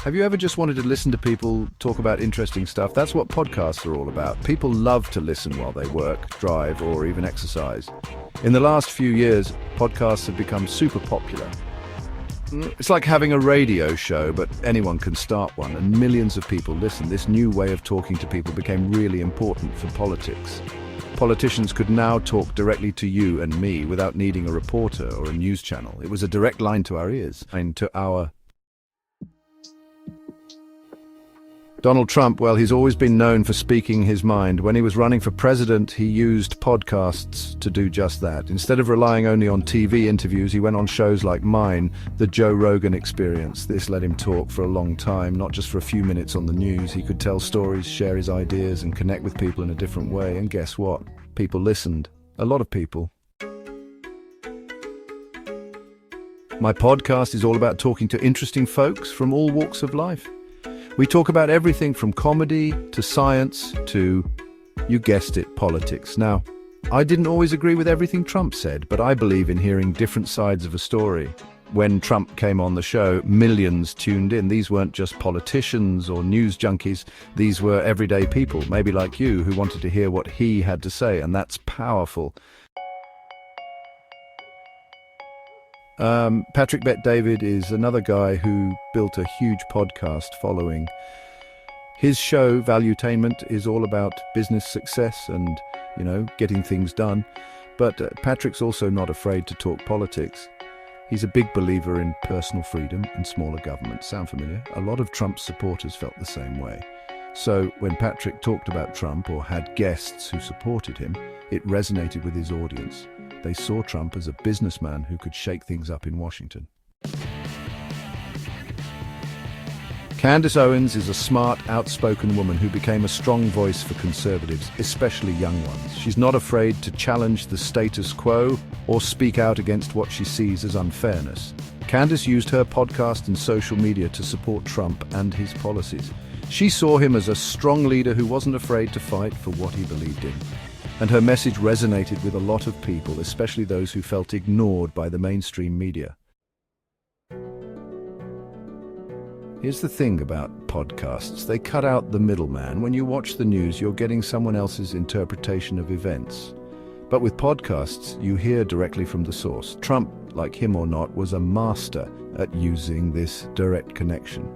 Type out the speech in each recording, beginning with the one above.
Have you ever just wanted to listen to people talk about interesting stuff? That's what podcasts are all about. People love to listen while they work, drive, or even exercise. In the last few years, podcasts have become super popular. It's like having a radio show, but anyone can start one, and millions of people listen. This new way of talking to people became really important for politics. Politicians could now talk directly to you and me without needing a reporter or a news channel. It was a direct line to our ears and to our... Donald Trump, well, he's always been known for speaking his mind. When he was running for president, he used podcasts to do just that. Instead of relying only on TV interviews, he went on shows like mine, the Joe Rogan Experience. This let him talk for a long time, not just for a few minutes on the news. He could tell stories, share his ideas, and connect with people in a different way. And guess what? People listened. A lot of people. My podcast is all about talking to interesting folks from all walks of life. We talk about everything from comedy to science to, you guessed it, politics. Now, I didn't always agree with everything Trump said, but I believe in hearing different sides of a story. When Trump came on the show, millions tuned in. These weren't just politicians or news junkies. These were everyday people, maybe like you, who wanted to hear what he had to say, and that's powerful. Patrick Bet-David is another guy who built a huge podcast following. His show, Valuetainment, is all about business success and, getting things done. But Patrick's also not afraid to talk politics. He's a big believer in personal freedom and smaller government. Sound familiar? A lot of Trump's supporters felt the same way. So when Patrick talked about Trump or had guests who supported him, it resonated with his audience. They saw Trump as a businessman who could shake things up in Washington. Candace Owens is a smart, outspoken woman who became a strong voice for conservatives, especially young ones. She's not afraid to challenge the status quo or speak out against what she sees as unfairness. Candace used her podcast and social media to support Trump and his policies. She saw him as a strong leader who wasn't afraid to fight for what he believed in. And her message resonated with a lot of people, especially those who felt ignored by the mainstream media. Here's the thing about podcasts. They cut out the middleman. When you watch the news, you're getting someone else's interpretation of events. But with podcasts, you hear directly from the source. Trump, like him or not, was a master at using this direct connection.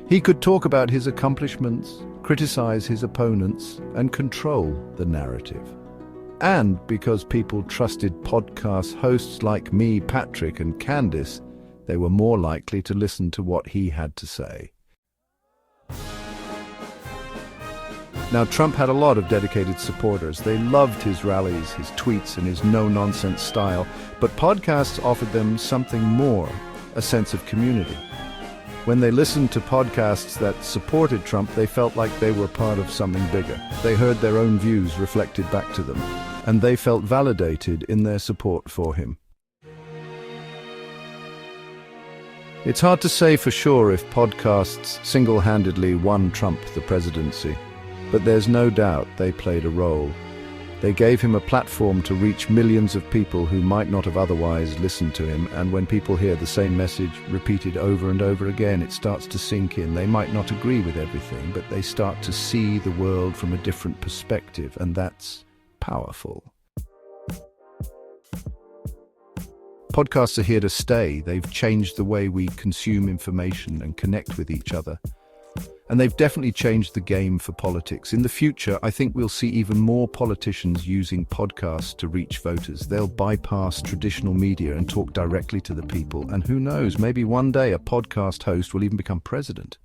He could talk about his accomplishments, criticize his opponents, and control the narrative. And because people trusted podcast hosts like me, Patrick, and Candace, they were more likely to listen to what he had to say. Now, Trump had a lot of dedicated supporters. They loved his rallies, his tweets, and his no-nonsense style. But podcasts offered them something more, a sense of community. When they listened to podcasts that supported Trump, they felt like they were part of something bigger. They heard their own views reflected back to them, and they felt validated in their support for him. It's hard to say for sure if podcasts single-handedly won Trump the presidency, but there's no doubt they played a role. They gave him a platform to reach millions of people who might not have otherwise listened to him, and when people hear the same message repeated over and over again, it starts to sink in. They might not agree with everything, but they start to see the world from a different perspective, and that's powerful. Podcasts are here to stay. They've changed the way we consume information and connect with each other. And they've definitely changed the game for politics. In the future, I think we'll see even more politicians using podcasts to reach voters. They'll bypass traditional media and talk directly to the people. And who knows, maybe one day a podcast host will even become president.